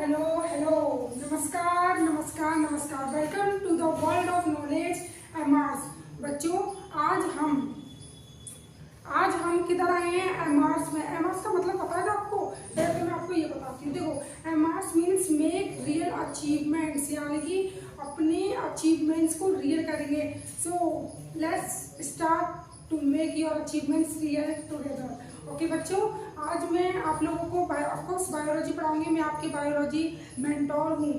Hello hello, नमस्कार नमस्कार नमस्कार। Welcome to the world of knowledge एमआरस। बच्चों, आज हम किधर आए हैं? एमआरस में। एमआरस का मतलब पता है आपको? पहले मैं आपको ये बताती हूँ। देखो, MRAs means make real achievements, यानी कि अपने अचीवमेंट्स को रियल करेंगे। So let's start to make your achievements real together. Okay बच्चों, आज मैं आप लोगों को ऑफकोर्स बायोलॉजी पढ़ाऊंगी। मैं आपकी बायोलॉजी मेंटोर हूँ,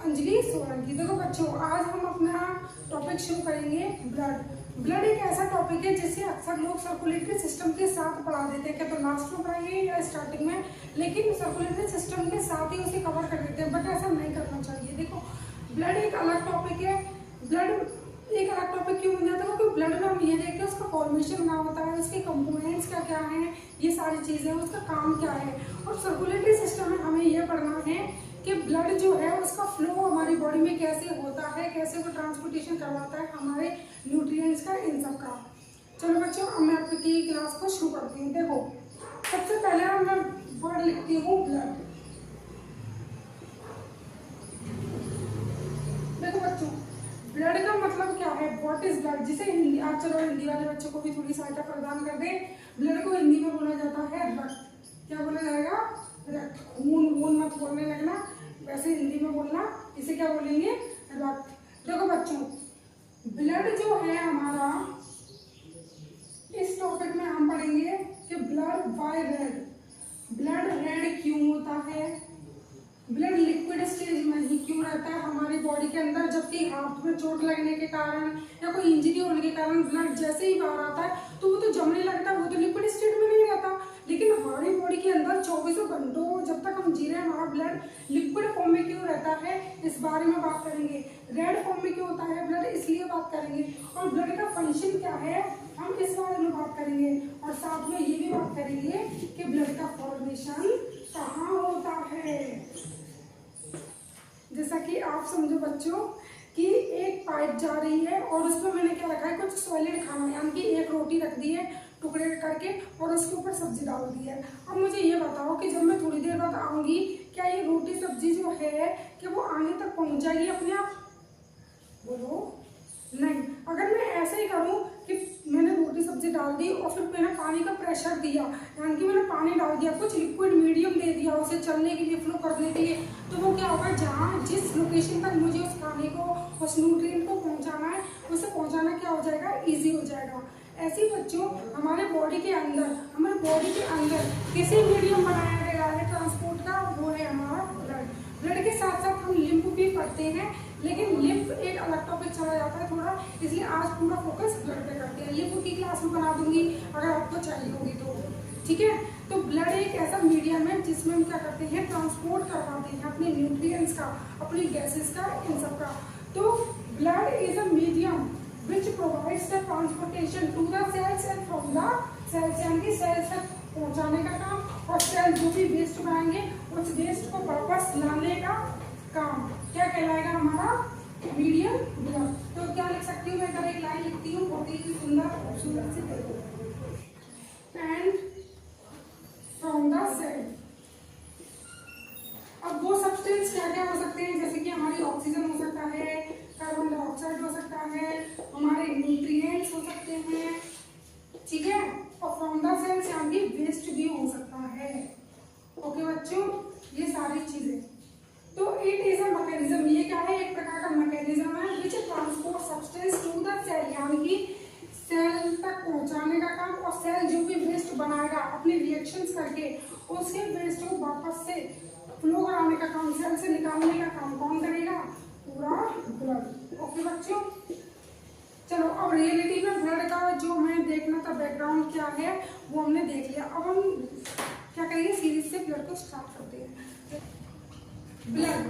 अंजलि सोलंकी। देखो बच्चों, आज हम अपना टॉपिक शुरू करेंगे ब्लड। ब्लड एक ऐसा टॉपिक है जिसे अक्सर लोग सर्कुलेटरी सिस्टम के साथ पढ़ा देते हैं। क्या तो लास्ट में पढ़ाएंगे या स्टार्टिंग में, लेकिन सर्कुलेटरी सिस्टम के साथ ही उसे कवर कर देते हैं, बट ऐसा नहीं करना चाहिए। देखो, ब्लड एक अलग टॉपिक है। ब्लड एक अलग टॉपिक क्यों बन जाता है? क्योंकि ब्लड में हम ये देखते हैं उसका फॉर्मेशन क्या होता है, उसके कंपोनेंट्स क्या क्या हैं, ये सारी चीजें, उसका काम क्या है। और सर्कुलेटरी सिस्टम में हमें ये पढ़ना है कि ब्लड जो है उसका फ्लो हमारी बॉडी में कैसे होता है, कैसे वो ट्रांसपोर्टेशन करवाता है हमारे न्यूट्रिएंट्स का, इन सब का। चलो बच्चों, अब मैं आपकी क्लास को शुरू करती हूँ। देखो, सबसे पहले मैं वर्ड लिखती हूँ ब्लड। देखो बच्चों, ब्लड का मतलब क्या है? व्हाट इज ब्लड, जिसे हिंदी, आप चलो हिंदी वाले बच्चों को भी थोड़ी सहायता प्रदान कर दे। ब्लड को हिंदी में बोला जाता है रक्त। क्या बोला जाएगा? रक्त। खून वून मत बोलने लगना, वैसे हिंदी में बोलना। इसे क्या बोलेंगे? रक्त। देखो बच्चों, ब्लड जो है हमारा, इस टॉपिक में हम पढ़ेंगे कि blood why red. Blood red क्यों होता है? ब्लड लिक्विड स्टेज में ही क्यों रहता है हमारी बॉडी के अंदर, जबकि हाथ में चोट लगने के कारण या कोई इंजरी होने के कारण ब्लड जैसे ही बाहर आता है तो वो तो जमने लगता है, वो तो लिक्विड स्टेट में नहीं रहता। लेकिन हमारी बॉडी के अंदर 24 घंटों जब तक हम जी रहे हैं, हमारा ब्लड लिक्विड फॉर्म में क्यों रहता है, इस बारे में बात करेंगे। रेड फॉर्म में क्यों होता है ब्लड, इसलिए बात करेंगे। और ब्लड का फंक्शन क्या है, हम इस बारे में बात करेंगे। और साथ में ये भी बात करेंगे कि ब्लड का फॉर्मेशन कहाँ होता है। जैसा कि आप समझो बच्चों कि एक पाइप जा रही है और उसमें मैंने क्या रखा है, कुछ सॉलिड खाना, यानी कि एक रोटी रख दी है टुकड़े करके और उसके ऊपर सब्जी डाल दी है। अब मुझे ये बताओ कि जब मैं थोड़ी देर बाद आऊंगी, क्या ये रोटी सब्जी जो है कि वो आगे तक पहुंच जाएगी अपने आप? बोलो नहीं। अगर मैं ऐसे ही करूं कि मैंने रोटी सब्जी डाल दी और फिर मैंने पानी का प्रेशर दिया, यानी कि मैंने पानी डाल दिया, कुछ लिक्विड मीडियम दे दिया उसे चलने के लिए, फ्लो करने के लिए, तो वो क्या होगा, जहाँ जिस लोकेशन तक मुझे उस खाने को, उस न्यूट्रिएंट को पहुंचाना है, उसे पहुंचाना क्या हो जाएगा, ईजी हो जाएगा। ऐसे बच्चों, हमारे बॉडी के अंदर किसी मीडियम बनाया गया है ट्रांसपोर्ट का, वो है हमारा ब्लड। ब्लड के साथ साथ हम लिम्फ भी पढ़ते हैं, लेकिन लिम्फ एक अलग टॉपिक चला जाता है थोड़ा, इसलिए आज पूरा फोकस ब्लड पे करते हैं। लिम्फ की क्लास में बना दूंगी अगर आपको चाहिए होगी तो, ठीक है। तो ब्लड एक ऐसा मीडियम है जिसमें हम क्या करते हैं, ट्रांसपोर्ट करवाते हैं अपने न्यूट्रिएंट्स का, अपनी गैसेस का, इन सब का। तो blood is a medium which provides the transportation to the cells and from the cells, यानी कि सेल्स तक पहुंचाने का काम, और सेल जो भी वेस्ट बनाएंगे उस वेस्ट को वापस लाने का काम क्या कहलाएगा, हमारा मीडियम ब्लड। तो क्या लिख सकती हूँ मैं? अगर एक लाइन लिखती हूँ बहुत ही सुंदर से, देखो, एंड फ्रॉम द सेल। अब वो सब्सटेंस क्या क्या हो सकते हैं, जैसे कि हमारी ऑक्सीजन हो सकता है, कार्बन डाइऑक्साइड हो सकता है, हमारे न्यूट्रिएंट्स हो सकते हैं, ठीक है। और फ्रॉम द सेल्स यानी वेस्ट भी हो सकता है। ओके बच्चों, ये सारी चीजें। तो इट इज अ मैकेनिज्म, ये क्या है, एक प्रकार का मैकेनिज्म है which transport substance to the cell, यानी कि सेल तक पहुंचाने का काम। और सेल जो भी वेस्ट बनाएगा अपने रिएक्शंस करके, उसके वेस्ट को वापस से फ्लो कराने का काम, सेल से निकालने का काम कौन करेगा? पूरा ब्लड। ओके बच्चों, चलो अब रियलिटी में ब्लड का जो हमें देखना था बैकग्राउंड क्या है वो हमने देख लिया। अब हम क्या करेंगे, सीरीज से ब्लड को स्टार्ट करते हैं। ब्लड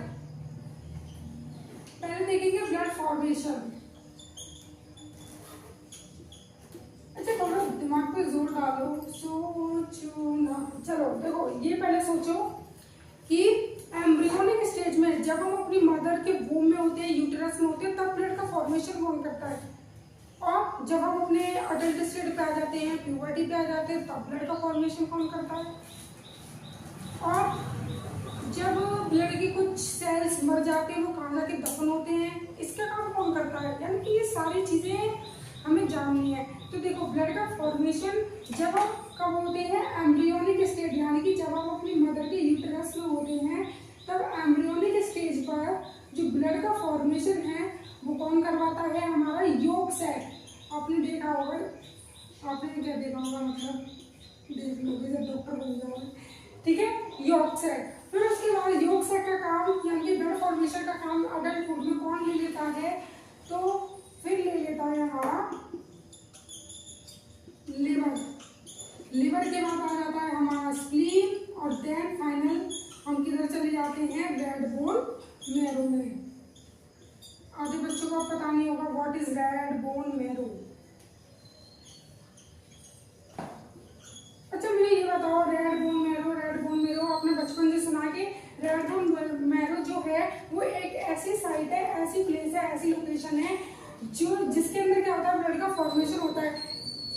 पहले देखेंगे ब्लड फॉर्मेशन। अच्छा बोलो, दिमाग पे जोर डालो, सोचो ना। चलो देखो, ये पहले सोचो कि एम्ब्रियोनिक स्टेज में जब हम अपनी मदर के वूम में होते हैं, यूटेरस में होते हैं, तब ब्लड का फॉर्मेशन कौन करता है? और जब हम अपने अडल्ट स्टेज पे आ जाते हैं, प्यूबर्टी पे आ जाते हैं, तब ब्लड का फॉर्मेशन कौन करता है? और जब ब्लड जाते हैं वो कहाँ जाके दफन होते हैं, इसका काम कौन करता है, यानी कि ये सारी चीजें हमें जाननी है। तो देखो ब्लड का फॉर्मेशन जब कब होते हैं, एम्ब्रियोनिक स्टेज, यानी कि जब हम अपनी मदर के यूटेरस में होते हैं तब एम्ब्रियोनिक स्टेज पर जो ब्लड का फॉर्मेशन है वो कौन करवाता है, हमारा यॉर्क सैक। आपने देखा होगा, आपने क्या देखा होगा, मतलब देख लोगे जब डॉक्टर बन जाओगे, ठीक है, यॉर्क सैक। फिर उसके बाद यॉर्क सैक का काम यानी कि ब्लड फॉर्मेशन का काम अडल्टहुड में कौन ले लेता है, तो फिर ले लेता है हमारा लिवर। लिवर के बाद आ जाता है हमारा स्प्लीन और देन फाइनल हम किधर चले जाते हैं, रेड बोन मैरो में। आधे बच्चों को पता नहीं होगा what is red bone marrow. अच्छा मुझे ये बताओ, रेड बोन मैरो आपने बचपन से सुना कि रेड बोन मैरो जो है वो एक ऐसी साइट है, ऐसी प्लेस है, ऐसी लोकेशन है जो जिसके अंदर क्या होता है, ब्लड का फॉर्मेशन होता है।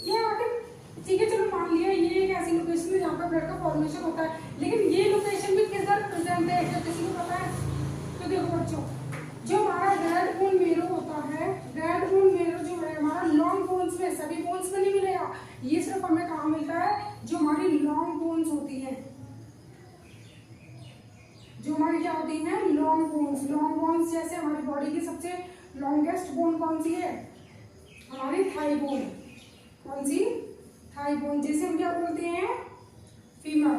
ये आखिर ठीक है, चलो मान लिया ये एक ऐसी लोकेशन है जहाँ पर ब्लड का फॉर्मेशन होता है, लेकिन ये लोकेशन भी किधर प्रेजेंट है, क्या किसी को पता है? तो देखो बच्चों, जो हमारा रेड बोन मैरो होता है, रेड बोन मैरो जो है हमारा लॉन्ग बोन्स में, सभी बोन्स में नहीं मिलेगा, ये सिर्फ हमें कहाँ मिलता है, जो हमारी लॉन्ग बोन्स होती है, जो हमारी क्या होती है, लॉन्ग बोन्स। लॉन्ग बोन्स जैसे हमारी बॉडी की सबसे लॉन्गेस्ट बोन कौन सी है, हमारी थाई बोन। कौन सी, थाई बोन, जिसे हम क्या बोलते हैं, फीमर।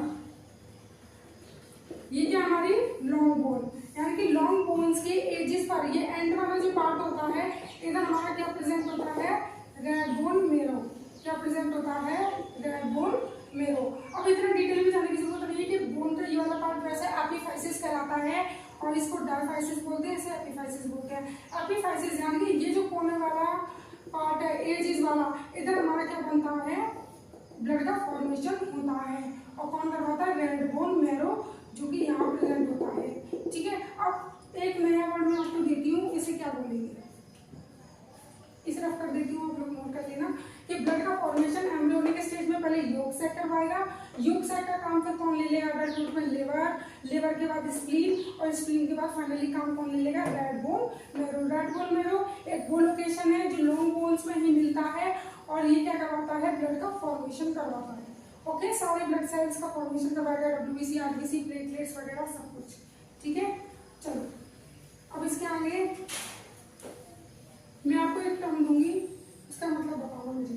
ये क्या हमारी लॉन्ग बोन, यानी कि लॉन्ग बोन्स के एजेस पर ये एंड वाला जो पार्ट होता है इधर हमारा क्या प्रेजेंट होता है, रेड बोन मैरो। क्या प्रेजेंट होता है, रेड बोन मैरो। अब इतना डिटेल में जाने की जरूरत नहीं है कि बोन का ये वाला पार्ट वैसे एपिफाइसिस कहलाता है और इसको डायफाइसिस बोलते हैं, इसे एपिफाइसिस बोलते हैं। एपिफाइसिस यानी कि ये जो कोने वाला पार्ट है, एजेस वाला, इधर हमारा क्या बनता है, ब्लड का फॉर्मेशन होता है और कौन करवाता है, रेड बोन मैरो, जो कि यहाँ प्रेजेंट होता है। ठीक है, अब एक नया वर्ड मैं आपको देती हूँ, इसे क्या बोलेंगे, इसे रफ कर देती हूँ, आप लोग नोट कर लेना कि ब्लड का फॉर्मेशन एम्ब्रियोनिक स्टेज में पहले यॉर्क सैक करवाएगा। यॉर्क सैक का काम फिर कौन ले लेगा, अडल्टहुड में लिवर, लिवर के बाद स्प्लीन और स्प्लीन के बाद फाइनली काम कौन ले लेगा, red bone marrow. Red bone marrow एक वो लोकेशन है जो लॉन्ग बोन्स में ही मिलता है और ये क्या करवाता है, ब्लड का फॉर्मेशन करवाता है। ओके, सारे ब्लड सेल्स का फॉर्मेशन करवाएगा, डब्ल्यूबीसी, आरबीसी, प्लेटलेट्स वगैरह सब कुछ। ठीक है, चलो अब इसके आगे मैं आपको एक टर्म दूंगी, उसका मतलब बताओ मुझे।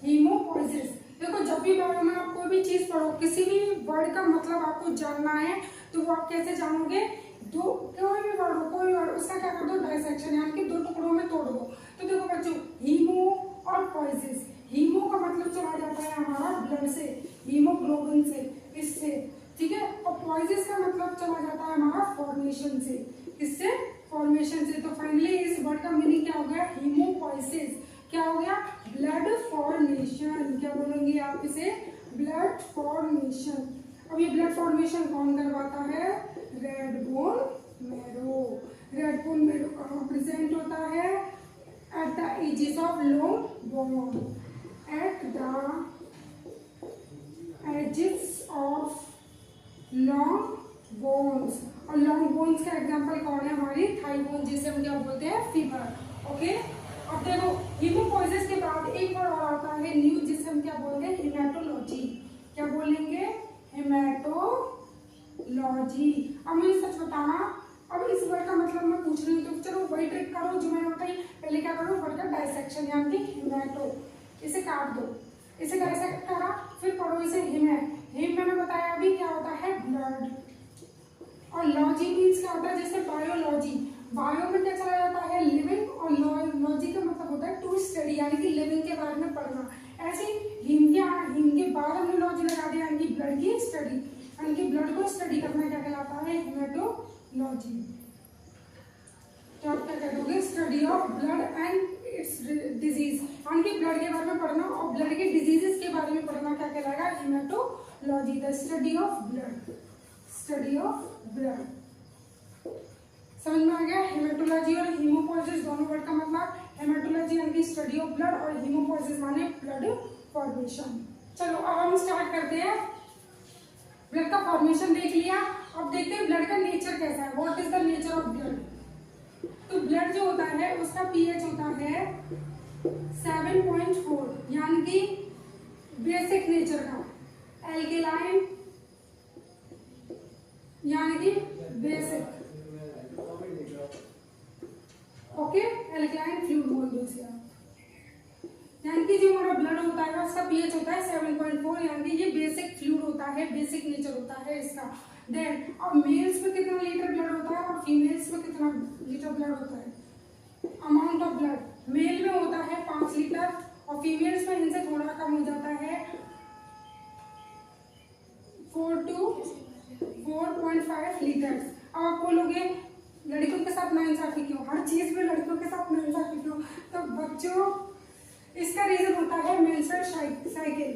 हीमोपोइसिस। देखो जब भी बायो में आप कोई भी चीज पढ़ो, किसी भी वर्ड का मतलब आपको जानना है तो वो आप कैसे जानोगे, दो कोई भी वर्ड हो, कोई वर्ड, उसका क्या कर दो, डायसेक्शन, यानी कि दो टुकड़ों में तोड़ दो। तो देखो बच्चों, हीमो और पोइसिस, हीमो का मतलब चला जाता है हमारा ब्लड से, हीमोग्लोबिन से, इससे, ठीक है, और पोइसिस का मतलब चला जाता है हमारा फॉर्मेशन से, इससे, फॉर्मेशन से। तो फाइनली इस वर्ड का मीनिंग क्या हो गया, हीमोपोइसिस। क्या हो गया, ब्लड फॉर्मेशन। क्या बोलेंगे आप इसे, ब्लड फॉर्मेशन। अब ये ब्लड फॉर्मेशन कौन करवाता है, red bone marrow. Red bone marrow कहाँ प्रेजेंट होता है, at the edges of long bone, at the edges of long bones. और लॉन्ग बोन्स का एग्जांपल कौन है, हमारी थाई बोन, जिसे हम क्या बोलते हैं, फीमर। ओके, अब देखो हीमोपोइसिस के बाद एक वर्ड और आता है न्यू, जिसे हम क्या बोलते हैं, हेमेटोलॉजी। क्या बोलेंगे, हेमेटोलॉजी। अब मुझे सच बताना, अब इस वर्ड का मतलब मैं पूछ रही हूँ तो चलो वही ट्रिक करो जो मैंने बताई। पहले क्या करो, वर्ड का डायसेक्शन, यानी कि हेमेटो, इसे काट दो, इसे डायसेक्ट करा, फिर पढ़ो इसे हिमे। हिम मैंने बताया अभी क्या होता है, ब्लड। और लॉजी मीन्स क्या होता है, जैसे बायोलॉजी, बायो में क्या चला जाता है, लिविंग, और लॉजी का मतलब होता है टू स्टडी, यानी कि लिविंग के बारे में पढ़ना। ऐसे हिम के बाद हमने लॉजी लगा दिया, यानी कि ब्लड की स्टडी, यानी कि ब्लड को स्टडी करना क्या कहलाता है, हेमेटोलॉजी। तो आप क्या कह दोगे, study of blood and it's disease, यानी कि ब्लड के बारे में पढ़ना और ब्लड के डिजीजेस के बारे में पढ़ना क्या कहलाएगा, haematology, the study of blood, study of blood. समझ में आ गया, हेमेटोलॉजी और हीमोपोइसिस दोनों वर्ड का मतलब। हेमाटोलॉजी यानी कि स्टडी ऑफ ब्लड, और हीमोपोइसिस माने ब्लड फॉर्मेशन। चलो अब हम स्टार्ट करते हैं। ब्लड का फॉर्मेशन देख लिया, अब देखते हैं ब्लड का नेचर कैसा है। What is the nature of blood? तो ब्लड जो होता है उसका पीएच होता है 7.4 यानी कि बेसिक नेचर का, एल्केलाइन यानी कि बेसिक, ओके, एल्कलाइन फ्लूइड बोल दो इसे आप। यानी कि जो हमारा ब्लड होता है उसका पीएच होता है 7.4 यानी कि ये बेसिक फ्लूइड होता है, बेसिक नेचर होता है इसका। देन अब मेल्स में कितना लीटर ब्लड होता है और फीमेल्स में कितना लीटर ब्लड होता है? अमाउंट ऑफ ब्लड मेल में होता है 5 लीटर और फीमेल्स में इनसे थोड़ा कम हो जाता है 4 to 4.5 लीटर्स। अब आप बोलोगे लड़कियों के साथ नाइंसाफी क्यों, हर चीज में लड़कियों के साथ नाइंसाफी क्यों? तो बच्चों इसका रीजन होता है मेंस्ट्रुअल साइकिल,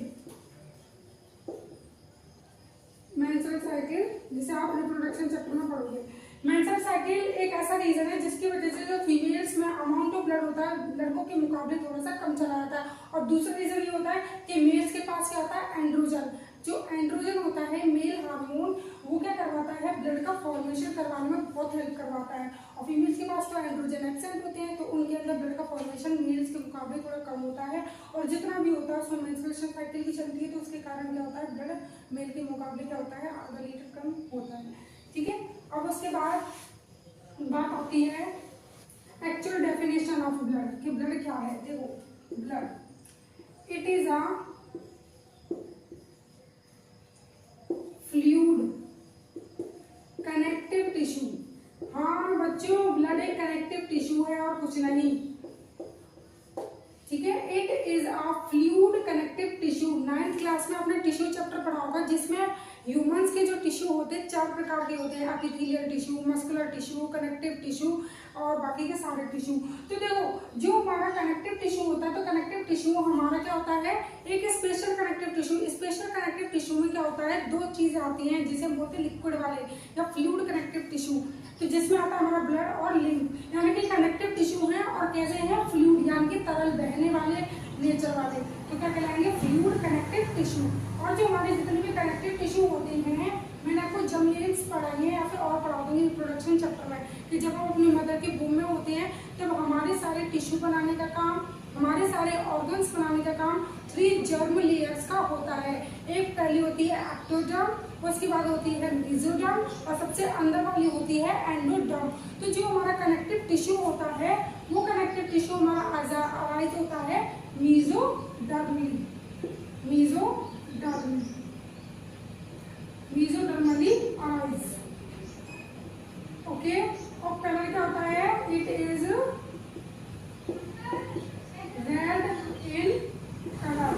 मेंस्ट्रुअल साइकिल जिसे आप रिप्रोडक्शन चैप्टर में पढ़ोगे। मेंस्ट्रुअल साइकिल एक ऐसा रीजन है जिसकी वजह से जो फीमेल्स में अमाउंट ऑफ ब्लड होता है लड़कों के मुकाबले थोड़ा सा कम चला जाता है। और दूसरा रीजन ये होता है कि मेल्स के पास क्या होता है, एंड्रोजन। जो एंड्रोजन होता है मेल हार्मोन, वो क्या करवाता है, ब्लड का फॉर्मेशन करवाने में बहुत हेल्प करवाता है। और फीमेल्स के पास तो एंड्रोजन एब्सेंट होते हैं तो उनके अंदर ब्लड का फॉर्मेशन मेल्स के मुकाबले थोड़ा कम होता है। और जितना भी होता है उसमें मेंस्ट्रुएशन साइकिल भी चलती है तो उसके कारण क्या होता है, ब्लड मेल के मुकाबले क्या होता है, आधा लीटर कम होता है। ठीक है, अब उसके बाद बात आती है एक्चुअल डेफिनेशन ऑफ ब्लड कि ब्लड क्या है। देखो blood it is a fluid connective tissue. हाँ बच्चों, ब्लड एक कनेक्टिव टिश्यू है और कुछ नहीं। ठीक है, it is a fluid connective tissue. 9th class में आपने टिश्यू चैप्टर पढ़ा होगा जिसमें ह्यूमंस के जो टिश्यू होते हैं 4 प्रकार के होते हैं, epithelial tissue, muscular tissue, connective tissue और बाकी के सारे टिश्यू। तो देखो जो हमारा कनेक्टिव टिश्यू होता है तो कनेक्टिव टिश्यू हमारा क्या होता है, एक special connective tissue. Special connective tissue में क्या होता है, 2 चीजें आती हैं जिसे हम बोलते हैं लिक्विड वाले या फ्लूइड कनेक्टिव टिश्यू। तो जिसमें आता है हमारा ब्लड और लिम्फ, यानी कि कनेक्टिव टिश्यू है और कैसे हैं, फ्लूइड यानी कि तरल बहने वाले नेचर वाले। तो क्या कहलाएंगे, फ्लूइड कनेक्टिव टिश्यू। और जो हमारे जितने भी कनेक्टिव टिश्यू होते हैं, मैंने आपको जमलिंग्स पढ़ाई है या फिर और पढ़ा दूंगी रिप्रोडक्शन चैप्टर में, कि जब हम अपनी मदर के वूम में होते हैं तब हमारे सारे टिश्यू बनाने का काम, हमारे सारे ऑर्गन्स बनाने का काम 3 जर्म लेयर्स का होता है। एक पहली होती है एक्टोडर्म, उसके बाद होती है मेसोडर्म और सबसे अंदर वाली होती है एंडोडर्म। तो जो हमारा कनेक्टिव टिश्यू होता है वो कनेक्टिव टिश्यू हमारा अराइज होता है मेसोडर्मली, मेसोडर्मली अराइज। ओके, और कलर क्या होता है, it is red in colour.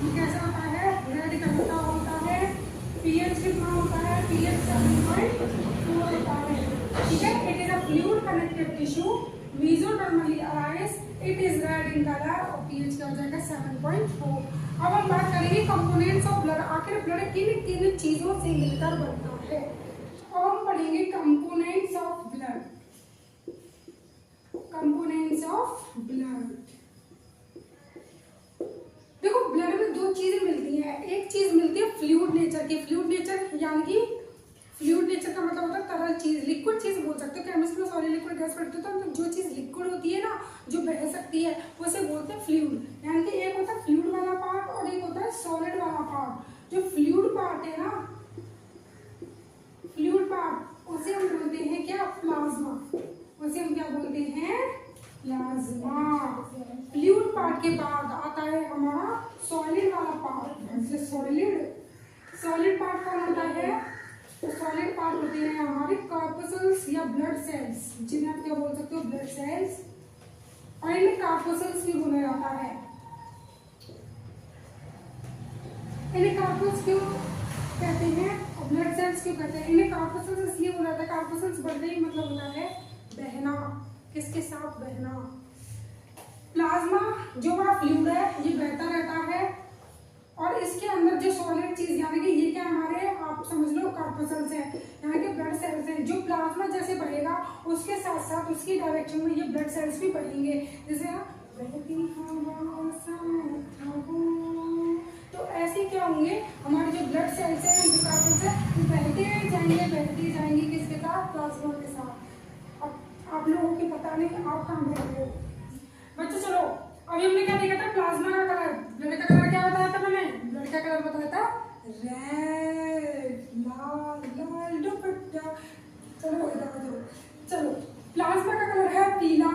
ये कैसा होता है, रेड कलर का होता है। पीएच कितना होता है, पीएच 7.4 होता है। ठीक है, it is a fluid connective tissue, मेसोडर्मली arise, it is red in colour और पीएच क्या हो जाएगा 7.4। अब हम बात करेंगे कंपोनेंट्स ऑफ ब्लड। आखिर ब्लड किन किन चीजों से मिलकर बनता है। अब हम पढ़ेंगे components of blood, components of blood. देखो ब्लड में 2 चीजें मिलती हैं। एक चीज मिलती है फ्लूइड नेचर की। फ्लूइड नेचर यानी कि फ्लूइड नेचर का मतलब होता है तरल चीज, लिक्विड चीज बोल सकते हो। केमिस्ट्री में सॉलिड लिक्विड गैस पढ़ते हो तो जो चीज लिक्विड होती है ना, जो बह सकती है, उसे बोलते हैं फ्लूइड। यानी कि एक होता है फ्लूइड वाला पार्ट और एक होता है सॉलिड वाला पार्ट। जो फ्लूइड पार्ट है ना, फ्लूइड पार्ट, उसे हम बोलते हैं क्या, प्लाज्मा। उसे हम क्या बोलते हैं, प्लाज्मा। फ्लूइड पार्ट के बाद आता है हमारा सॉलिड वाला पार्ट। सॉलिड पार्ट कौन होता है, तो सॉलिड पार्ट होते हैं हमारे कार्पसल्स या ब्लड सेल्स, जिन्हें आप क्या बोल सकते हो, ब्लड सेल्स। और इन्हें कार्पसल्स भी बोला जाता है। इन्हें कार्पस क्यों कहते हैं और ब्लड सेल्स क्यों कहते हैं, इन्हें कार्पसल्स इसलिए बोला जाता है, कार्पसल्स बढ़ते ही मतलब होता है बहना, किसके साथ बहना। प्लाज्मा जो हमारा फ्लूइड है ये बहता रहता है और इसके अंदर जो सॉलिड चीज यानी कि ये क्या हमारे, आप समझ लो कार्पसल्स हैं, यानी कि ब्लड सेल्स हैं, जो प्लाज्मा जैसे जैसे बढ़ेगा उसके साथ साथ उसकी डायरेक्शन में ये ब्लड सेल्स भी बढ़ेंगे। जैसे तो ऐसे क्या होंगे, हमारे जो ब्लड सेल्स हैं जो कार्बन है वो बहते जाएंगे किसके साथ, प्लाज्मा के साथ। अब आप लोगों की पता नहीं आप कहाँ बैठ रहे हो बच्चों। चलो अभी हमने क्या देखा था, प्लाज्मा का कलर, ब्लड का कलर क्या बताया था मैंने, ब्लड का कलर बताया था रेड, लाल दुपट्टा। चलो प्लाज्मा का कलर है पीला।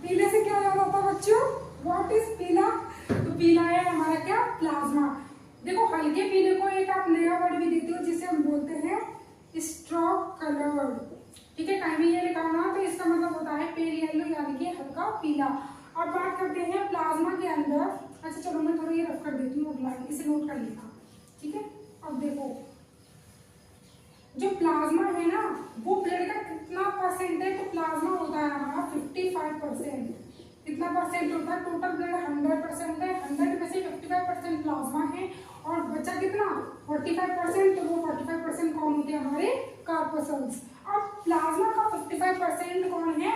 पीले से क्या याद आता है बच्चों, व्हाट इज पीला, तो पीला है हमारा क्या, प्लाज्मा। देखो हल्के पीले को एक आप नया वर्ड भी देते हो जिसे हम बोलते हैं स्ट्रोक कलर, ठीक है, कहीं भी ये लिखा होना तो इसका मतलब होता है पेल येलो यानी कि हल्का पीला। अब बात करते हैं प्लाज्मा के अंदर, अच्छा चलो मैं थोड़ा ये रफ कर देती हूँ अगला, इसे नोट कर लेना, ठीक है। अब देखो जो प्लाज्मा है ना वो ब्लड का कितना परसेंट है, तो प्लाज्मा होता है हमारा 55%। कितना परसेंट होता है, टोटल ब्लड 100% है, 100 में से 55% प्लाज्मा है और बचा कितना 45%, तो वो 45% कौन होते हैं, हमारे कार्पसल्स। अब प्लाज्मा का 55% कौन है,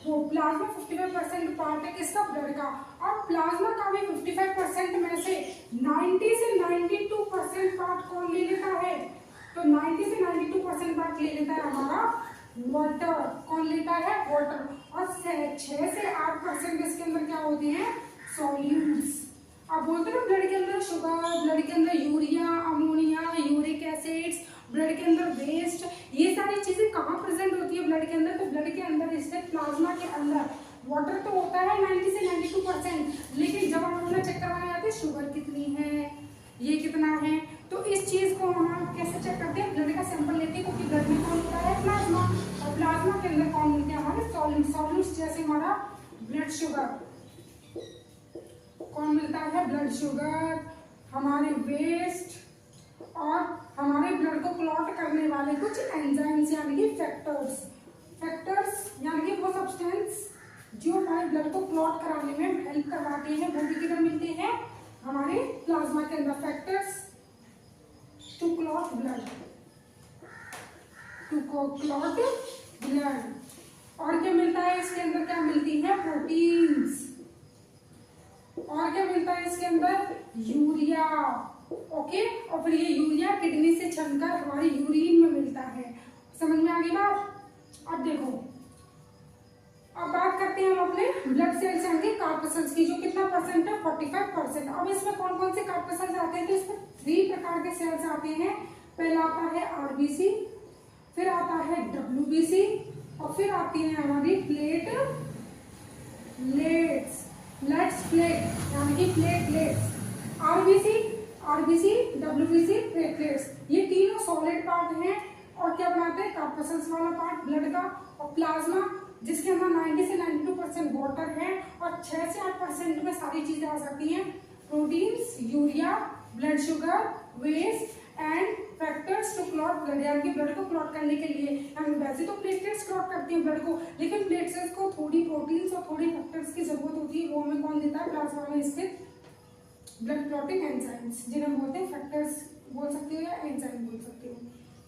वो प्लाज्मा 55% पार्ट है किसका, ब्लड का। अब प्लाज्मा का भी 55% में से 90 से 92% पार्ट कौन ले लेता है, तो 90 से 92% पार्ट ले लेता है हमारा वाटर। कौन लेता है, वाटर। और 6 से 8% इसके अंदर क्या होते हैं, सॉल्यूट्स। अब बोलते हैं ब्लड के अंदर शुगर, ब्लड के अंदर urea, ammonia, uric acids, blood के अंदर वेस्ट, ये सारी चीजें कहाँ प्रेजेंट होती है ब्लड के अंदर, तो ब्लड के अंदर इससे प्लाज्मा के अंदर वाटर तो होता है 90 से 92%, लेकिन जब हम अपना चेक करवाने जाते हैं शुगर कितनी है, ये कितना है, तो इस चीज को हम कैसे चेक करते हैं, ब्लड का सैंपल लेते हैं, क्योंकि ब्लड में कौन होता है, प्लाज्मा, और प्लाज्मा के अंदर कौन मिलते हैं, हमारे सॉल्यूट्स, जैसे हमारा ब्लड शुगर, कौन मिलता है, ब्लड शुगर, हमारे वेस्ट, और हमारे ब्लड को क्लॉट करने वाले कुछ एंजाइम्स यानी कि फैक्टर्स यानी कि वो सब्सटेंस जो हमारे ब्लड को क्लॉट कराने में हेल्प करवाते हैं, वो भी किधर मिलते हैं, हमारे प्लाज्मा के अंदर। फैक्टर्स टू क्लॉट ब्लड, और क्या मिलता है इसके अंदर, क्या मिलती है, प्रोटीन्स, और क्या मिलता है इसके अंदर, यूरिया, ओके। और फिर ये यूरिया किडनी से छनकर हमारी यूरिन में मिलता है। समझ में आ गई बात। अब देखो, अब बात करते हैं हम अपने ब्लड सेल्स यानी कार्पसल्स की, जो कितना परसेंट है, 45%। अब इसमें कौन कौन से कार्पसल्स आते हैं, तो इसमें 3 प्रकार के सेल्स आते हैं। पहला आता है आरबीसी, फिर आता है डब्ल्यूबीसी, और फिर आती है हमारी प्लेटलेट्स यानी कि प्लेटलेट्स। आरबीसी, डब्ल्यूबीसी, प्लेटलेट्स, ये तीनों सॉलिड पार्ट हैं और क्या बनाते हैं, कार्पसल्स वाला पार्ट ब्लड का। और प्लाज्मा जिसके अंदर 90 से 92% वाटर है और 6 से 8% में सारी चीजें आ सकती हैं, proteins, urea, blood sugar, waste and factors to clot blood, यानी कि ब्लड को क्लॉट करने के लिए। वैसे तो प्लेटलेट्स क्लॉट करती हैं ब्लड को, लेकिन प्लेटलेट्स को थोड़ी प्रोटीन्स और थोड़ी फैक्टर्स की जरूरत होती है, वो हमें कौन देता है, प्लाज्मा में स्थित ब्लड क्लॉटिंग एंजाइम्स, जिन्हें हम बोलते हैं फैक्टर्स बोल सकते हो या एंजाइम बोल सकते हो।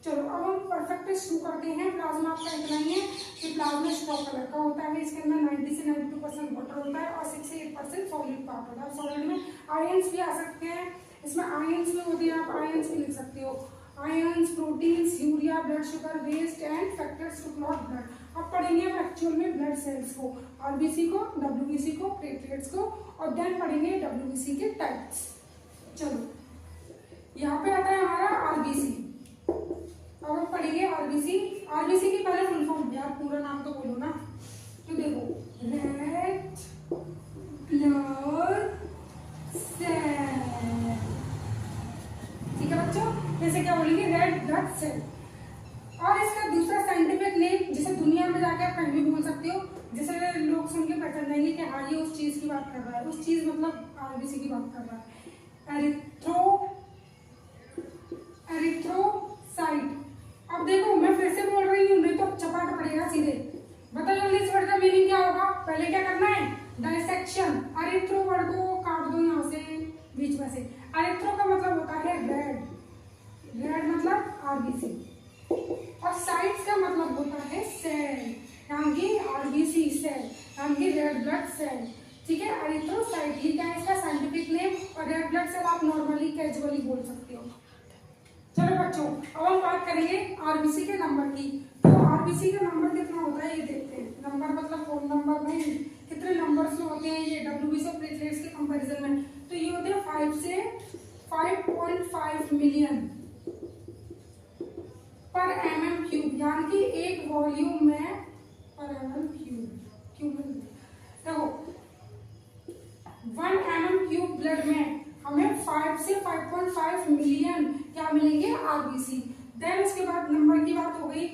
चलो अब हम परफेक्ट शुरू करते हैं। प्लाज्मा आपका इतना ही है कि प्लाज्मा स्ट्रॉक कलर का होता है, इसके अंदर 90 से 92% वाटर होता है और 6 से 8% सॉलिड पार्ट होता है। सॉलिड में आयंस भी आ सकते हैं, इसमें आयंस में होते हैं, आप आयंस भी लिख सकते हो, ions, proteins, urea, blood sugar, waste and factors to clot blood. अब पढ़ेंगे हम एक्चुअल में ब्लड सेल्स को, आरबीसी को, डब्ल्यूबीसी को, प्लेटलेट्स को, और देन पढ़ेंगे डब्ल्यूबीसी के टाइप्स। चलो यहाँ पे आता है हमारा आरबीसी। अब हम पढ़ेंगे आरबीसी। आरबीसी की पहले फुल फॉर्म, यार पूरा नाम तो बोलो ना। तो देखो, रेड ब्लड सेल, ठीक है बच्चों, जैसे क्या बोलेंगे, रेड ब्लड सेल। और इसका दूसरा साइंटिफिक नेम, जिसे दुनिया में जाके आप कहीं भी बोल सकते हो, जिसे लोग सुन के पहचान जाएंगे कि हाँ ये उस चीज की बात कर रहा है, उस चीज मतलब आरबीसी की बात कर रहा है, एरिथ्रोसाइट। अब देखो मैं फिर से बोल रही हूँ, नहीं तो चपाट पड़ेगा सीधे। बताओ इस वर्ड का मीनिंग क्या होगा, पहले क्या करना है, डाइसेक्शन। एरिथ्रो वर्ड को काट दो यहाँ से बीच में से। एरिथ्रो का मतलब होता है रेड, रेड मतलब आरबीसी, और साइट्स का मतलब बोल सकते हो। चलो बच्चों, अब हम बात करेंगे आरबीसी के नंबर की। तो आरबीसी का नंबर कितना होता है ये देखते हैं। नंबर मतलब फोन नंबर नहीं, कितने नंबर्स में होते हैं ये डब्ल्यूबीसी और प्लेटलेट्स के कंपैरिजन में। तो ये होते हैं 5 से 5.5 मिलियन पर mm क्यूब, यानी कि एक वॉल्यूम में पर mm क्यूब देखो 1 mm क्यूब ब्लड में हमें 5 से 5.5 मिलियन क्या मिलेंगे आरबीसी। देन उसके बाद नंबर की बात हो गई,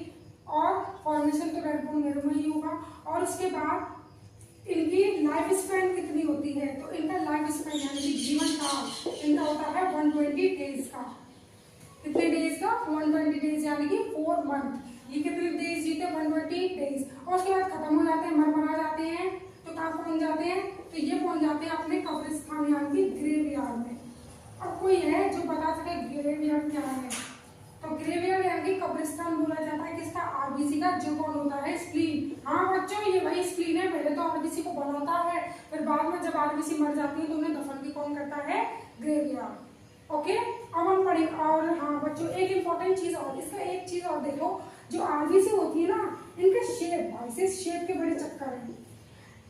और फॉर्मेशन तो रेड बोन मेरो में ही होगा। और उसके बाद इनकी लाइफ स्पैन कितनी होती है, तो इनका लाइफ स्पैन यानी कि जीवन काल इनका होता है 120 डेज का। कितने डेज का? 120 डेज, यानी कि 4 मंथ। ये कितने डेज जीते? 120 डेज। और उसके बाद खत्म हो जाते हैं, मर जाते हैं। तो कहाँ पहुंच जाते हैं? तो ये पहुंच जाते हैं अपने कब्रिस्तान यानी कि ग्रेवयार्ड में। अब कोई है जो बता सके ग्रेवयार्ड क्या है? तो ग्रेवयार्ड यानी कि कब्रिस्तान बोला जाता है किसका? आरबीसी का। जो कौन होता है? स्प्लीन। हाँ बच्चों, ये वही स्प्लीन है। पहले तो आरबीसी को बनाता है, फिर बाद में जब आरबीसी मर जाती है तो उन्हें दफन भी कौन करता है? ग्रेवयार्ड। ओके, अब हम पढ़ेंगे। और हाँ बच्चों, एक इंपॉर्टेंट चीज और, इसका एक चीज और देखो, जो आरबीसी होती है ना, इनके शेप, ऐसे शेप के बड़े चक्कर हैं।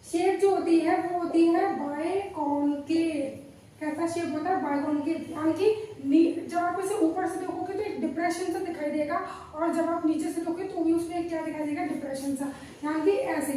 शेप जो होती है वो होती है बायकॉन्केव। कैसा शेप होता है? बायकॉन्केव, यानी कि जब आप इसे ऊपर से देखोगे तो एक डिप्रेशन सा दिखाई देगा, और जब आप नीचे से देखोगे तो भी उसमें क्या दिखाई देगा? डिप्रेशन सा, यानी कि ऐसे।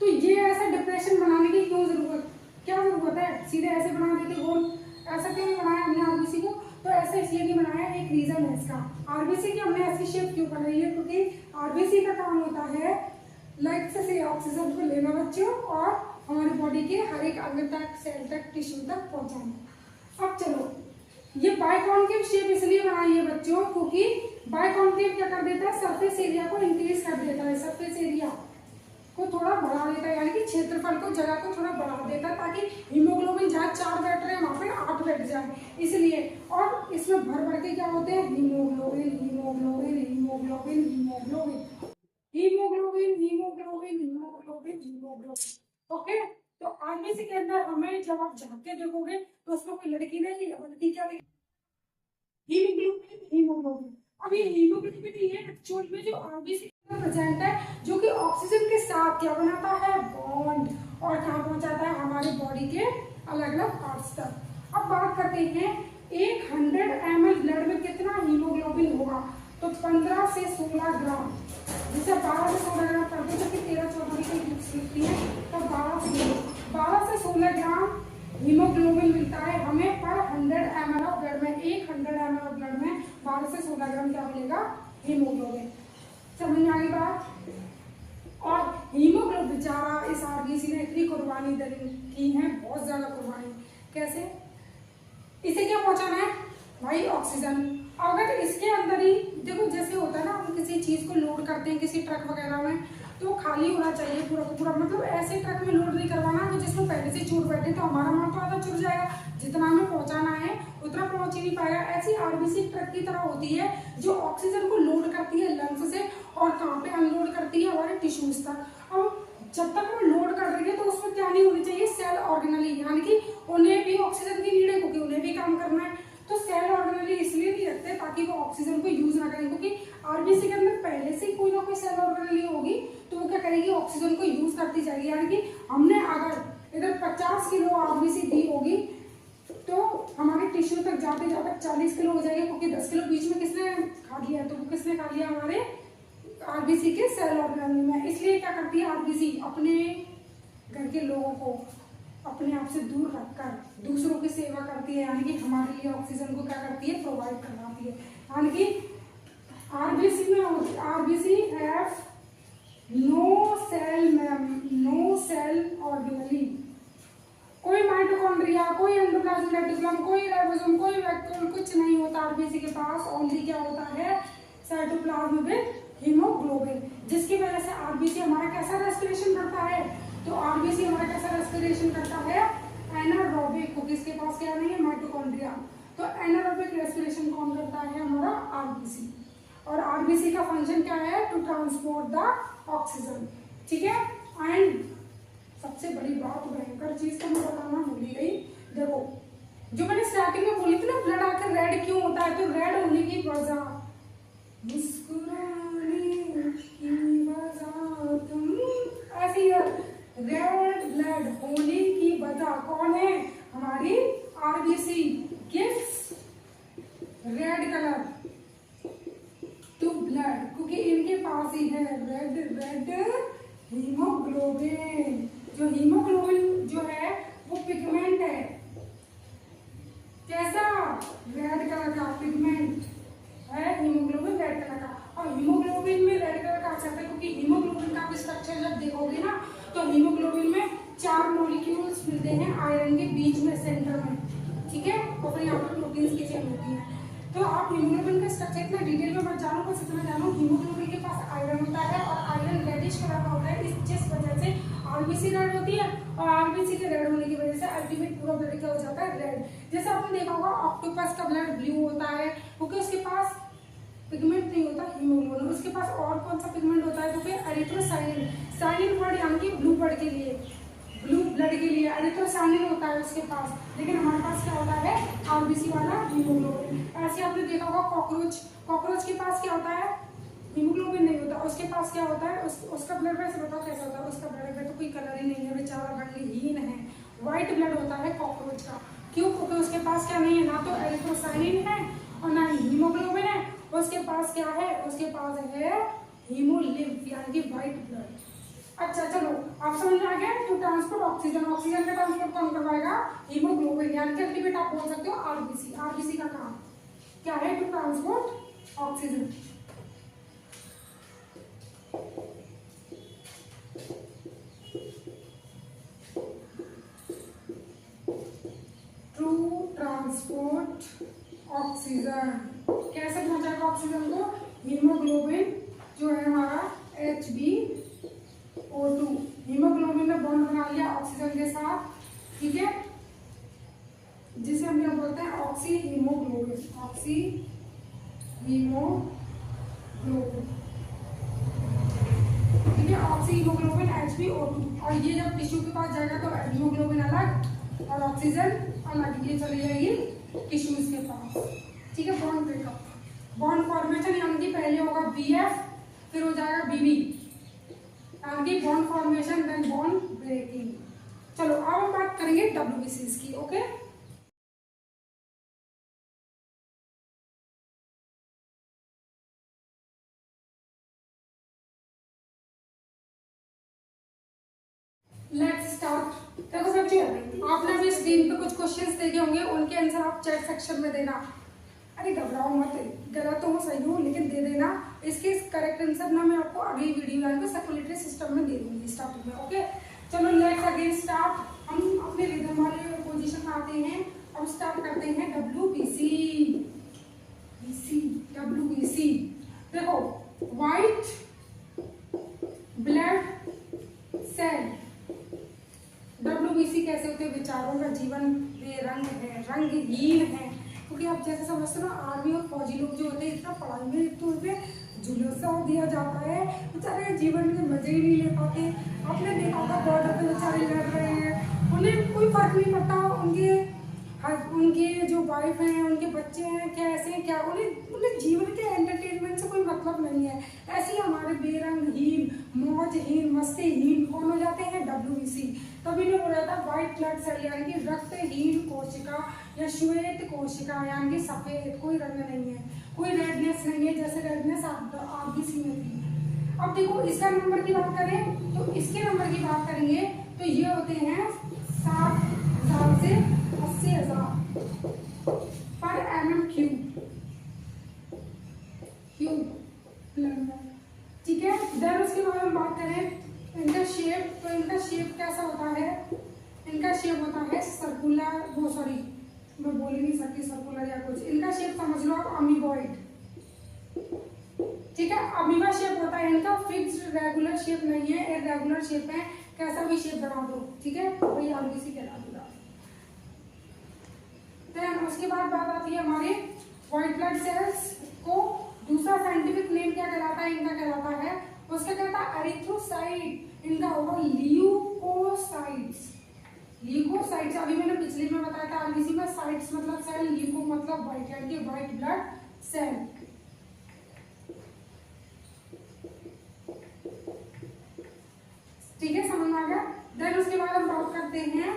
तो ये ऐसा डिप्रेशन बनाने की क्यों जरूरत, क्या जरूरत है? सीधे ऐसे बना देते गोल, ऐसा क्यों नहीं बनाया हमने आरबीसी को? तो ऐसा इसलिए नहीं बनाया, एक रीजन है इसका। आरबीसी की हमने ऐसी शेप क्यों बनाई है? क्योंकि आरबीसी का काम होता है लाइफ से ऑक्सीजन को लेना बच्चों, और हमारी बॉडी के हर एक अंग तक, सेल तक, टिश्यू तक पहुंचाना। अब चलो, ये बायकॉन्केव शेप इसलिए बनाई है बच्चों क्योंकि बायकॉन्केव क्या कर देता है? सरफेस एरिया को इंक्रीज कर देता है, सरफेस एरिया को थोड़ा बढ़ा देता है, यानी कि क्षेत्रफल को, जगह को थोड़ा बढ़ा देता है, ताकि हीमोग्लोबिन जहाँ 4 बैठ रहे हैं वहाँ पे 8 बैठ जाए, इसलिए। और इसमें भर के क्या होते हैं? Haemoglobin, haemoglobin, haemoglobin, haemoglobin, haemoglobin, haemoglobin, haemoglobin, haemoglobin. Okay, तो आरबीसी के अंदर हमें जब आप झांक के देखोगे तो उसमें कोई लड़की नहीं है, लड़की क्या है? Haemoglobin, haemoglobin. अब ये हीमोग्लोबिन ये एक्चुअल में जो आरबीसी का प्रेजेंट है, जो कि ऑक्सीजन के साथ क्या बनाता है? बॉन्ड, और कहाँ पहुंचाता है? हमारे बॉडी के अलग अलग पार्ट्स तक। अब बात करते हैं 100 ml ब्लड में कितना हीमोग्लोबिन होगा? तो 15 से 16 ग्राम। जैसे 12 से 16 ग्राम करते हैं, जबकि 13-14 की बुक्स लिखती है, तो 12 से 16 ग्राम हीमोग्लोबिन मिलता है हमें पर 100 ml ऑफ ब्लड में। 100 ml ऑफ ब्लड में 12 से 16 ग्राम क्या मिलेगा? हीमोग्लोबिन। समझ में आ गई बात? और हीमोग्लोबिन बेचारा, इस आरबीसी ने इतनी कुर्बानी की है, बहुत ज्यादा कुर्बानी। कैसे? इसे क्या पहुंचाना है भाई? ऑक्सीजन। अगर इसके अंदर ही देखो, जैसे होता है ना, हम किसी चीज को लोड करते हैं किसी ट्रक वगैरह में, तो खाली होना चाहिए पूरा का पूरा, मतलब ऐसे ट्रक में लोड नहीं करवाना तो जिसमें पहले से चूर बैठे, तो हमारा माल तो आधा चुर जाएगा, जितना हमें पहुंचाना है उतना पहुंच ही नहीं पाएगा। ऐसी आरबीसी ट्रक की तरह होती है जो ऑक्सीजन को लोड करती है लंग्स से, और कहाँ पे अनलोड करती है? हमारे टिश्यूज तक। अब जब तक वो लोड कर रही है तो उसमें क्या नहीं होनी चाहिए? सेल ऑर्गेनली, यानी कि उन्हें भी ऑक्सीजन की नीड है, क्योंकि उन्हें भी काम करना है। तो सेल ऑर्गेनली इसलिए नहीं रखते ताकि वो ऑक्सीजन को यूज ना करें, क्योंकि आरबीसी के अंदर पहले से कोई ना कोई सेल ऑर्गेनली होगी, तो वो क्या करेगी? ऑक्सीजन को यूज करती जाएगी। यानी कि हमने अगर इधर 50 किलो आरबीसी दी होगी, तो हमारे टिश्यू तक जाते जाते 40 किलो हो जाएगी, क्योंकि 10 किलो बीच में किसने खा लिया? तो वो किसने खा लिया? हमारे आरबीसी के सेल ऑर्गेनली में। इसलिए क्या करती है आरबीसी? अपने घर के लोगों को अपने आप से दूर रखकर दूसरों की सेवा करती है, यानी कि हमारे लिए ऑक्सीजन को क्या करती है? प्रोवाइड करवाती है। यानी कि आरबीसी में RBC have no cell organelle, कोई माइटोकॉन्ड्रिया, कोई एंडोप्लाज्मिक रेटिकुलम, कोई राइबोसोम, कोई वैक्यूल, कुछ नहीं होता आरबीसी के पास। ओनली क्या होता है? साइटोप्लाज्म विद हीमोग्लोबिन, जिसकी वजह से आरबीसी हमारा कैसा रेस्पिरेशन करता है? तो आरबीसी हमारा कैसा रेस्पिरेशन करता है? एनारोबिक, क्योंकि इसके पास क्या नहीं है? माइटोकॉन्ड्रिया। तो एनारोबिक रेस्पिरेशन कौन करता है? हमारा आरबीसी। और आरबीसी का फंक्शन क्या है? To transport the oxygen. ठीक है। एंड सबसे बड़ी बात, भयंकर चीज तो मैं बताना भूल ही गई। देखो, जो मैंने स्टार्टिंग में बोली थी ना ब्लड आकर रेड क्यों होता है, तो रेड होने की वजह, मुस्कुराने की वजह तुम, ऐसी रेड ब्लड होने की वजह कौन है, हमारी RBC gives red colour to blood, क्योंकि इनके पास ही है रेड हीमोग्लोबिन। जो हीमोग्लोबिन जो है वो पिगमेंट है, कैसा, रेड कलर का पिगमेंट है हीमोग्लोबिन रेड कलर का। और हीमोग्लोबिन में रेड कलर का अच्छा है क्योंकि हीमोग्लोबिन का स्ट्रक्चर जब देखोगे ना तो हीमोग्लोबिन में 4 मॉलिक्यूल्स मिलते हैं आयरन के बीच में सेंटर में, ठीक है, और फिर यहाँ पर प्रोटीन्स की चेन होती है। तो आप हीमोग्लोबिन का स्ट्रक्चर इतना डिटेल में मत जानो, बस इतना जानो हीमोग्लोबिन के पास आयरन होता है और आयरन रेडिश कलर का होता है, जिस वजह से आरबीसी रेड होती है और आरबीसी के रेड होने की वजह से अल्टीमेट पूरा ब्लड क्या हो जाता है, रेड। जैसे आपने देखा होगा ऑक्टोपस का ब्लड ब्लू होता है क्योंकि उसके पास पिगमेंट नहीं होता हीमोग्लोबिन। उसके पास और कौन सा पिगमेंट होता है, तो एरिथ्रोसाइनिन, साइनिन वर्ड यानी कि ब्लू ब्लड के लिए, ब्लू ब्लड के लिए एरिथ्रोसाइनिन होता है उसके पास, लेकिन हमारे पास क्या होता है, आरबीसी वाला हीमोग्लोबिन। ऐसे आपने देखा होगा कॉकरोच के पास क्या होता है, हीमोग्लोबिन नहीं होता, उसके पास क्या होता है, उसका ब्लड वैसे बताओ कैसा होता है, उसका ब्लड में तो कोई कलर ही नहीं है, बेचारा रंगहीन है, व्हाइट ब्लड होता है कॉकरोच का। क्यों, क्योंकि उसके पास क्या नहीं है, ना तो एरिथ्रोसाइनिन है और ना ही हीमोग्लोबिन है, उसके पास क्या है, उसके पास है हीमोलिम्फ यानी कि व्हाइट ब्लड। अच्छा चलो आप समझ में आ गया। तो ट्रांसपोर्ट ऑक्सीजन, ऑक्सीजन का ट्रांसपोर्ट कौन करवाएगा, हीमोग्लोबिन यानी कि अल्टीमेट आप बोल सकते हो आरबीसी। आरबीसी का काम क्या है, to transport oxygen. To transport oxygen कैसे पहुंचाएगा ऑक्सीजन को, हीमोग्लोबिन जो है हमारा HbO2, हीमोग्लोबिन ने बॉन्ड बना लिया ऑक्सीजन के साथ, ठीक है, जिसे हम क्या बोलते हैं ऑक्सी हीमोग्लोबिन, ऑक्सी हीमोग्लोबिन, ठीक है, ऑक्सी हीमोग्लोबिन HbO2। और ये जब टिश्यू के पास जाएगा तो हीमोग्लोबिन अलग और ऑक्सीजन अलग, ये चली जाएगी टिश्यूज के पास, ठीक है। बॉन्ड ब्रेकअप, बॉन्ड फॉर्मेशन यानी कि पहले होगा BF फिर हो जाएगा BB यानी कि bond formation then bond breaking. चलो अब हम बात करेंगे WBCs की, ओके। Let's start. देखो बच्चों आपने भी स्क्रीन पे कुछ क्वेश्चंस देखे होंगे, उनके आंसर आप चैट सेक्शन में देना। अरे घबराओ मत, गलत हो सही हो लेकिन दे देना। इसके करेक्ट आंसर ना मैं आपको अगली वीडियो में सर्कुलेटरी सिस्टम में दे दूंगी स्टार्टिंग में, ओके। चलो लेट्स अगेन स्टार्ट। हम अपने रिदम वाले पोजीशन में आते हैं। अब स्टार्ट करते हैं WBC। देखो व्हाइट ब्लड सेल, WBC कैसे होते हैं, विचारों का जीवन बेरंग है, रंगहीन है, क्योंकि आप जैसे समझते हो ना आर्मी और फौजी लोग जो होते हैं इतना पढ़ाई में तो उन्हें झुलसा दिया जाता है, बेचारे जीवन में मजे ही नहीं ले पाते। आपने देखा होगा बॉर्डर पे बेचारे लड़ रहे हैं, उन्हें कोई फर्क नहीं पड़ता, उनके जो वाइफ हैं उनके बच्चे हैं कैसे हैं क्या, उन्हें जीवन के एंटरटेनमेंट से कोई मतलब नहीं है। ऐसे ही हमारे बेरंगहीन मौजहीन मस्तीहीन कौन हो जाते हैं, WBC। तभी ने बोला था व्हाइट ब्लड सेल यानी कि रक्तहीन कोशिका या श्वेत कोशिका यानी कि सफेद, कोई रंग नहीं है, कोई रेडनेस नहीं है जैसे रेडनेस आरबीसी में थी। अब देखो इसका नंबर की बात करें तो इसके नंबर की बात करेंगे तो ये होते हैं 60,000 से 80,000 पर mm क्यूब, ठीक है। देन उसके बाद हम बात करें इनका शेप, तो इनका शेप कैसा होता है, इनका शेप होता है सर्कुलर, वो सॉरी मैं बोल ही नहीं सकती सर्कुलर या कुछ, इनका शेप समझ लो आप अमीबॉइड, ठीक है। अमीबा शेप होता है इनका, फिक्स्ड रेगुलर शेप नहीं है, इररेगुलर शेप है, कैसा भी शेप बना दो, ठीक है, वही आरबीसी कहलाता है। देन उसके बाद बात आती है हमारे व्हाइट ब्लड सेल्स को, दूसरा साइंटिफिक नेम क्या कहलाता है, इनका कहलाता है, उसका कहता है एरिथ्रोसाइट, इनका होगा ल्यूकोसाइट्स, ल्यूकोसाइट्स, अभी मैंने पिछले में बताया था आरबीसी में साइट्स मतलब सेल, ल्यूको मतलब व्हाइट, यानी कि व्हाइट ब्लड सेल। ठीक है, समझ में आ गया। देन उसके बाद हम बात करते हैं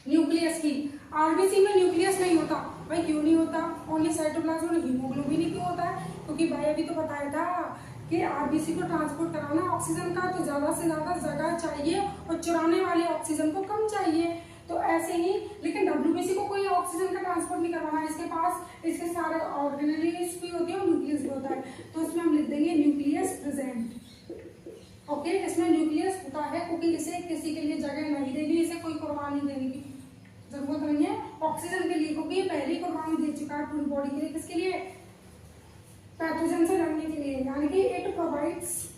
न्यूक्लियस की। आरबीसी में न्यूक्लियस नहीं होता भाई, क्यों नहीं होता? ओनली साइटोप्लाज्म और हीमोग्लोबिन ही क्यों होता है? क्योंकि भाई अभी तो बताया था कि आरबीसी को ट्रांसपोर्ट कराना ऑक्सीजन का, तो ज्यादा से ज्यादा जगह चाहिए और चुराने वाले ऑक्सीजन को कम चाहिए। तो ऐसे ही, लेकिन डब्ल्यूबीसी को कोई ऑक्सीजन का ट्रांसपोर्ट नहीं करवाना, इसके पास इसके सारे ऑर्गेनेल्स भी होते हैं और न्यूक्लियस भी होता है। तो इसमें हम लिख देंगे न्यूक्लियस प्रेजेंट। ओके, इसमें न्यूक्लियस होता है क्योंकि इसे किसी के लिए जगह नहीं देनी, इसे कोई कुर्बानी देने की जरूरत नहीं है ऑक्सीजन के लिए, क्योंकि ये पहले ही कुर्बानी दे चुका है पूरी बॉडी के लिए। किसके लिए? पैथोजन से लड़ने के लिए, यानी कि it provides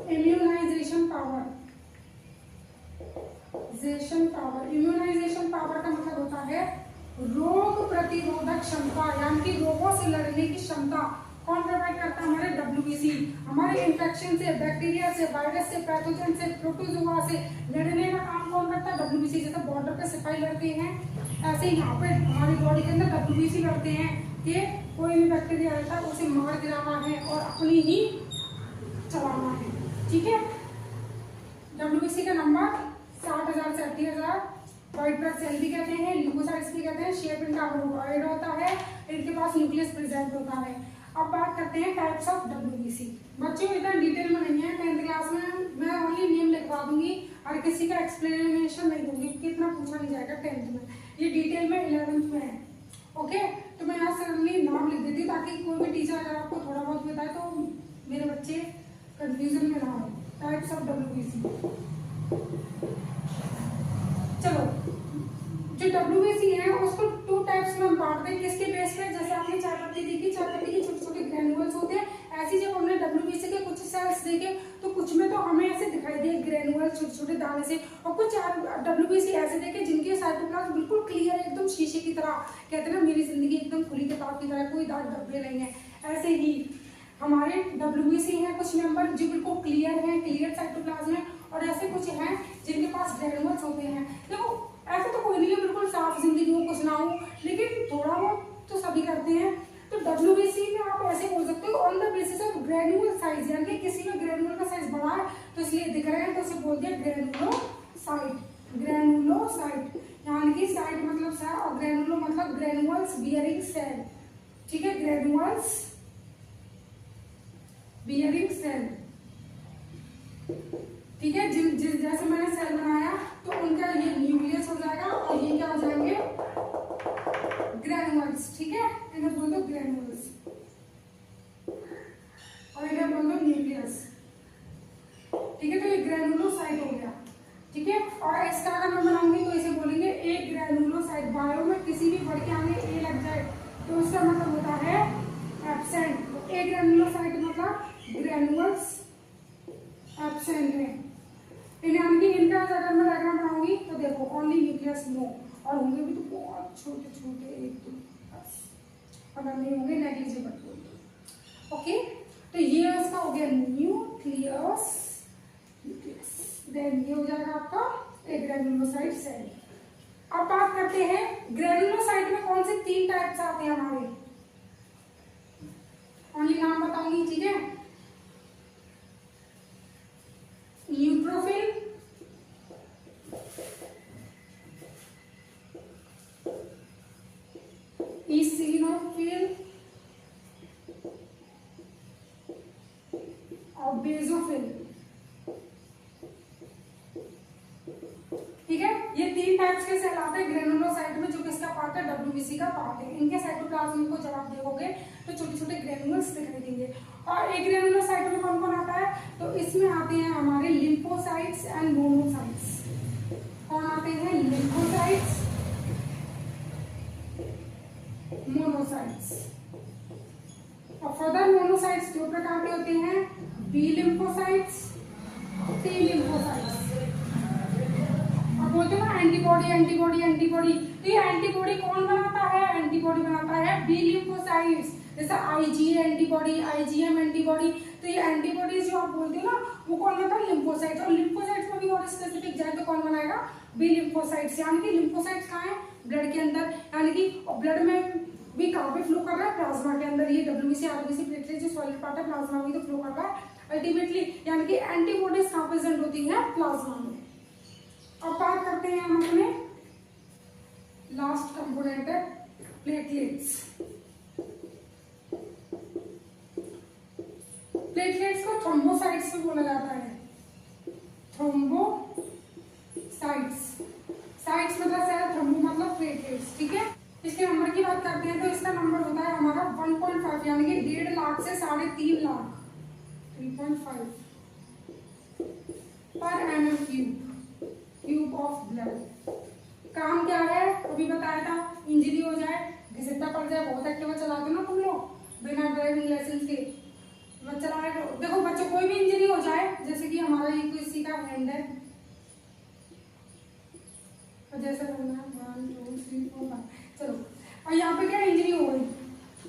immunisation power. Immunisation power का मतलब होता है रोग प्रतिरोधक क्षमता, यानी कि रोगों से लड़ने की क्षमता। कौन प्रोवाइड करता है? हमारे डब्ल्यूबीसी। हमारे इन्फेक्शन से, बैक्टीरिया से, वायरस से, पैथोजन से, प्रोटोजोआ से लड़ने का काम कौन करता है? डब्ल्यूबीसी। जैसे बॉर्डर पे सिपाही लड़ते हैं, ऐसे ही यहाँ पे हमारी बॉडी के अंदर डब्ल्यूबीसी लड़ते हैं कि कोई भी बैक्टीरिया रहता है उसे मार गिराना है और अपनी ही चलाना है। ठीक है, डब्ल्यूबीसी का नंबर 60,000 से 80,000। व्हाइट ब्लड सेल भी कहते हैं, ल्यूकोसाइट्स भी कहते हैं। शेप इनका ओवलॉइड होता है, इनके पास न्यूक्लियस प्रेजेंट होता है। अब बात करते हैं टाइप्स ऑफ डब्ल्यूबीसी। बच्चों इतना डिटेल में नहीं है, 10th क्लास में मैं ओनली नेम लिखवा दूंगी और किसी का एक्सप्लेनेशन नहीं दूंगी क्योंकि इतना पूछा नहीं जाएगा 10th में, ये डिटेल में 11th में है। ओके, तो मैं यहाँ से नाम लिख देती हूँ ताकि कोई भी टीचर अगर आपको थोड़ा बहुत बताए तो मेरे बच्चे कंफ्यूजन में ना हो। टाइप्स ऑफ डब्ल्यूबीसी, चलो जो डब्ल्यूबीसी है उसको 2 टाइप्स में हम बांटते हैं। किसके बेस पे? जैसे आपने चाय पत्ती देखी, चाय पत्ती के छोटे छोटे ग्रेनुअल्स होते हैं, ऐसे जब हमने डब्ल्यूबीसी के कुछ सेल्स देखे तो कुछ में तो हमें ऐसे दिखाई दिए ग्रेनुअल्स छोटे छोटे दाने से, और कुछ डब्ल्यूबीसी ऐसे देखे जिनके साइटोप्लाज्म बिल्कुल क्लियर है, एकदम शीशे की तरह। कहते हैं ना मेरी जिंदगी एकदम खुली किताब की तरह, कोई दाग धब्बे नहीं है। ऐसे ही हमारे डब्ल्यूबीसी हैं कुछ मेंबर जो बिल्कुल क्लियर है, क्लियर साइटोप्लाज्म है, और ऐसे कुछ हैं जिनके पास ग्रेनुअल्स होते हैं। देखो ऐसे तो कोई नहीं है बिल्कुल साफ जिंदगी हो, कुछ ना हो, लेकिन थोड़ा बहुत तो सभी करते हैं। तो डब्ल्यूबीसी में आप ऐसे बोल सकते हो on the basis of granule size, यानी कि किसी में ग्रेनुअल का साइज बड़ा है तो इसलिए दिख रहे हैं तो उसे बोल दिया ग्रेनुलोसाइट। ग्रेनुलोसाइट यानी कि साइट मतलब सेल और ग्रेनुलो मतलब ग्रेनुअल्स बियरिंग सेल। ठीक है, ग्रेनुअल्स बियरिंग सेल। ठीक है, जैसे मैंने सेल बनाया तो उनका ये न्यूक्लियस हो जाएगा और ये क्या हो जाएंगे? ग्रेनुअल्स। ठीक है, इन्हें बोल दो ग्रेनुअल्स और इन्हें बोल दो न्यूक्लियस। ठीक है, तो ये ग्रेनुलोसाइट हो गया। ठीक है, और इसका अगर मैं बनाऊंगी तो इसे बोलेंगे एक ग्रेनुलोसाइट। बायो में किसी भी वर्ड के आगे ए लग जाए तो उसका मतलब होता है एब्सेंट। तो एक ग्रेनुलोसाइट मतलब ग्रेनुअल्स एब्सेंट है। यानी कि इनका अगर मैं डायग्राम बनाऊंगी तो देखो ओनली न्यूक्लियस नो, और होंगे भी तो बहुत छोटे छोटे, एक तो बस, अगर नहीं होंगे नेग्लिजिबल। ओके, तो ये इसका हो गया न्यूक्लियस। देन ये हो जाएगा आपका एक ग्रेनुलोसाइट सेल। अब बात करते हैं ग्रेनुलोसाइट में कौन से 3 टाइप्स आते हैं हमारे, ओनली नाम बताऊंगी। ठीक है, न्यूट्रोफिल, इसिनोफिल और बेसोफिल। ठीक है, ये 3 टाइप्स के सेल आते हैं ग्रेनुलोसाइट में, जो किसका पार्ट है? डब्ल्यूबीसी का पार्ट है। इनके साइटोप्लाज्म को जब आप देखोगे तो छोटे छोटे ग्रेनुअल्स दिखाई देंगे। और एक ग्रेनुलोसाइट में कौन कौन आता है? तो इसमें आते हैं हमारे लिम्फोसाइट्स एंड मोनोसाइट्स। कौन आते हैं? Lymphocytes, monocytes. और फर्दर मोनोसाइट्स 2 प्रकार के होते हैं, बी लिम्फोसाइट्स, टी लिम्फोसाइट्स। अब बोलते हैं ना एंटीबॉडी एंटीबॉडी एंटीबॉडी, तो ये एंटीबॉडी कौन बनाता है? एंटीबॉडी बनाता है बी लिम्फोसाइट्स। जैसे आईजीए एंटीबॉडी, आईजीएम एंटीबॉडी। तो ये एंटीबॉडीज जो आप बोलते हो ना वो कौन बनाता है? लिम्फोसाइट्स। और लिम्फोसाइट्स में बी लिम्फोसाइट्स, यानी कि लिम्फोसाइट्स कहाँ है, ब्लड के अंदर, यानी कि ब्लड में भी कहाँ पे फ्लो कर रहा है, प्लाज्मा के अंदर। ये डब्ल्यूबीसी आरबीसी प्लेटलेट जो सॉलिड पार्ट है प्लाज्मा में तो फ्लो कर रहा है अल्टीमेटली, यानी कि एंटीबॉडीज कहाँ प्रेजेंट होती है, प्लाज्मा में। अब बात करते हैं हम अपने लास्ट कंपोनेंट है प्लेटलेट्स। प्लेटलेट्स को थ्रोम्बोसाइट्स भी बोला जाता है, थ्रोम्बोसाइट्स, साइट्स मतलब सेल, थ्रोम्बो मतलब प्लेटलेट्स, ठीक है। इसके नंबर की बात करते हैं तो इसका नंबर होता है हमारा 1.5, यानी कि 1.5 लाख से 3.5 लाख, 3.5 पर mm क्यूब ऑफ ब्लड। काम क्या है अभी बताया था, इंजरी हो जाए, घिसटा पड़ जाए, बहुत एक्टिवा चलाते ना तुम लोग बिना ड्राइविंग लाइसेंस के मत चलाए करो। देखो बच्चों कोई भी इंजरी हो जाए, जैसे कि हमारा ये किसी का हैंड है, जैसे करना है 1 2 3 4 5, चलो और यहाँ पे क्या इंजरी हो गई,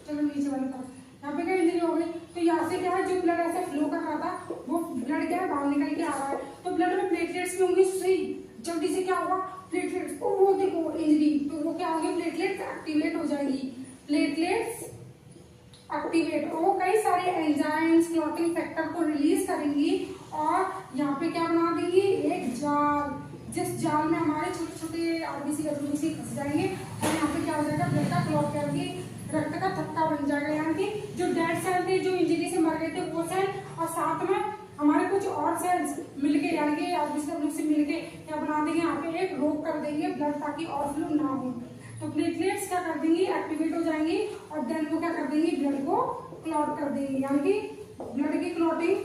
चलो नीचे वाले पास, यहाँ पे क्या इंजरी हो गई, तो यहाँ से क्या है जो ब्लड ऐसे फ्लो कर रहा था वो ब्लड क्या है बाहर निकल के आ रहा है, तो ब्लड में प्लेटलेट्स भी होंगी, सही जल्दी से क्या होगा, प्लेटलेट्स, वो देखो इंजरी, तो वो क्या होगी, प्लेटलेट्स एक्टिवेट हो जाएगी, प्लेटलेट्स एक्टिवेट, वो कई सारे एंजाइम्स क्लॉटिंग फैक्टर को रिलीज करेंगी और यहाँ पे क्या बना देंगी, एक जाल, जिस जाल में हमारे छोटे छोटे आरबीसी डब्ल्यूबीसी फंस जाएंगे और यहाँ पे क्या हो जाएगा, ब्लड का क्लॉट करके रक्त का थक्का बन जाएगा, यानी कि जो डेड सेल थे जो इंजरी से मर गए थे वो सेल और साथ में हमारे कुछ और सेल्स मिलके, यानी कि आरबीसी डब्ल्यूबीसी मिलके क्या बना देंगे, यहाँ पे एक रोक कर देंगे ब्लड ताकि और फ्लो ना हो, तो प्लेटलेट्स क्या कर देंगी, एक्टिवेट हो जाएंगी और देन वो क्या कर देंगी, ब्लड को क्लॉट कर देंगी, यानी कि ब्लड की क्लॉटिंग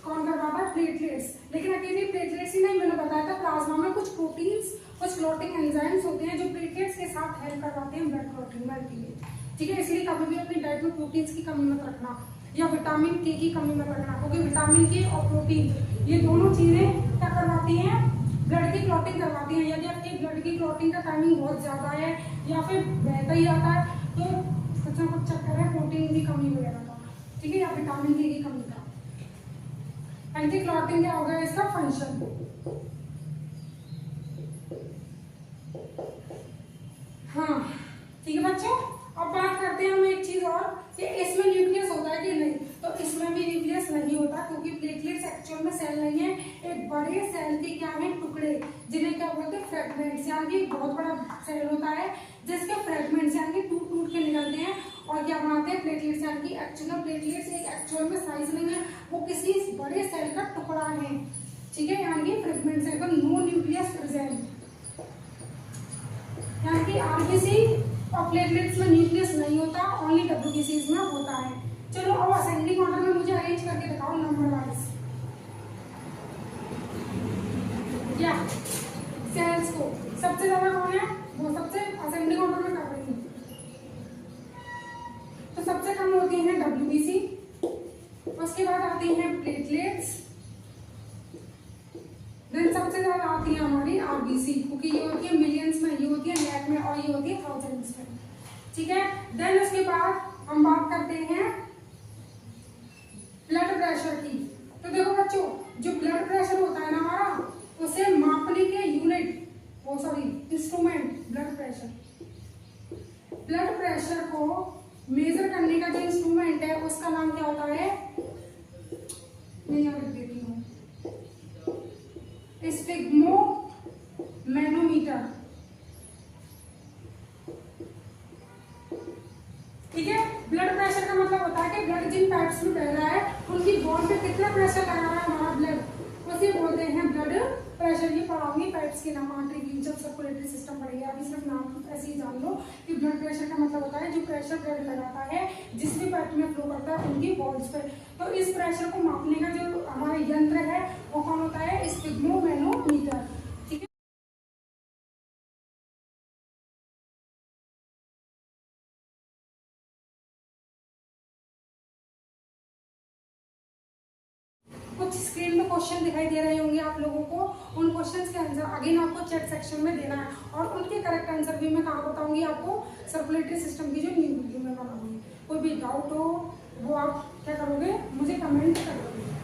कौन करवाता है, प्लेटलेट्स। लेकिन अकेले प्लेटलेट्स ही नहीं, मैंने बताया था प्लाज्मा में कुछ प्रोटीन्स, कुछ क्लॉटिंग एंजाइम्स होते हैं जो प्लेटलेट्स के साथ हेल्प करवाते हैं ब्लड क्लॉटिंग में अल्टीमेट, ठीक है। इसलिए कभी भी अपनी डाइट में प्रोटीन्स की कमी मत रखना या विटामिन के की कमी मत रखना, क्योंकि विटामिन के और प्रोटीन ये दोनों चीजें क्या करवाती हैं, ब्लड की क्लॉटिंग करवाती हैं। यदि आपकी ब्लड की क्लॉटिंग का टाइमिंग बहुत ज्यादा है या फिर बहता ही आता है तो कुछ ना कुछ चक्कर है प्रोटीन की कमी वगैरह का, ठीक है, या विटामिन के की कमी का। एंटी क्लॉटिंग क्या होगा इसका फंक्शन, हाँ ठीक है बच्चों। अब बात करते हैं हम एक चीज और कि इसमें न्यूक्लियस होता है कि नहीं, तो इसमें भी न्यूक्लियस नहीं होता क्योंकि प्लेटलेट्स एक्चुअल में सेल नहीं है, एक बड़े सेल के क्या है टुकड़े, जिन्हें क्या बोलते हैं फ्रेगमेंट्स, यानी कि बहुत बड़ा सेल होता है जिसके फ्रेगमेंट्स यानी कि टूट टूट के निकलते हैं और क्या बनाते हैं प्लेटलेट्स, यानी कि एक्चुअल प्लेटलेट्स एक एक्चुअल में साइज नहीं है, वो किसी बड़े सेल का टुकड़ा है, ठीक है, यानी कि फ्रेगमेंट्स है, नो न्यूक्लियस प्रेजेंट, यानी कि आरबीसी और प्लेटलेट्स में न्यूक्लियस नहीं होता, ओनली डब्ल्यूबीसीज में होता है। चलो अब असेंडिंग ऑर्डर में मुझे अरेंज करके दिखाओ नंबर वाइज, या सेल्स को सबसे ज्यादा कौन है, वो सबसे असेंडिंग ऑर्डर में कर रही है, तो सबसे कम होती है डब्ल्यूबीसी, उसके बाद आती है प्लेटलेट्स, देन सबसे ज्यादा आती है हमारी आरबीसी, क्योंकि ये होती है मिलियंस में, ये होती है लैख में और ये होती है थाउजेंड्स में, ठीक है। देन उसके बाद हम बात करते हैं ब्लड प्रेशर की, तो देखो बच्चों जो ब्लड प्रेशर होता है ना हमारा, उसे मापने के यूनिट, वो सॉरी इंस्ट्रूमेंट, ब्लड प्रेशर को मेजर करने का जो इंस्ट्रूमेंट है उसका नाम क्या होता है, मैं यहाँ लिख देती हूँ, स्फिग्मोमेनोमीटर, ठीक है। ब्लड प्रेशर का मतलब होता है कि ब्लड जिन पाइप्स में बह रहा है उनकी बॉल पे कितना प्रेशर लगा रहा है हमारा ब्लड, उसे बोलते हैं ब्लड प्रेशर। ये पढ़ाऊंगी पाइप्स के नाम आर्टरी जब सर्कुलेटरी सिस्टम पढ़ेंगे, अभी सिर्फ नाम ऐसे ही जान लो कि ब्लड प्रेशर का मतलब होता है जो प्रेशर ब्लड लगाता है जिस भी पाइप में फ्लो करता है उनकी बॉल्स पे, तो इस प्रेशर को मापने का जो हमारा यंत्र है वो कौन होता है, स्फिग्मोमेनोमीटर, ठीक है। कुछ स्क्रीन में क्वेश्चन दिखाई दे रहे होंगे आप लोगों को, उन क्वेश्चंस के आंसर अगेन आपको चैट सेक्शन में देना है और उनके करेक्ट आंसर भी मैं कहाँ बताऊंगी आपको, सर्कुलेटरी सिस्टम की जो न्यू वीडियो में बनाऊंगी। कोई भी डाउट हो वो आप क्या करोगे, मुझे कमेंट करोगे।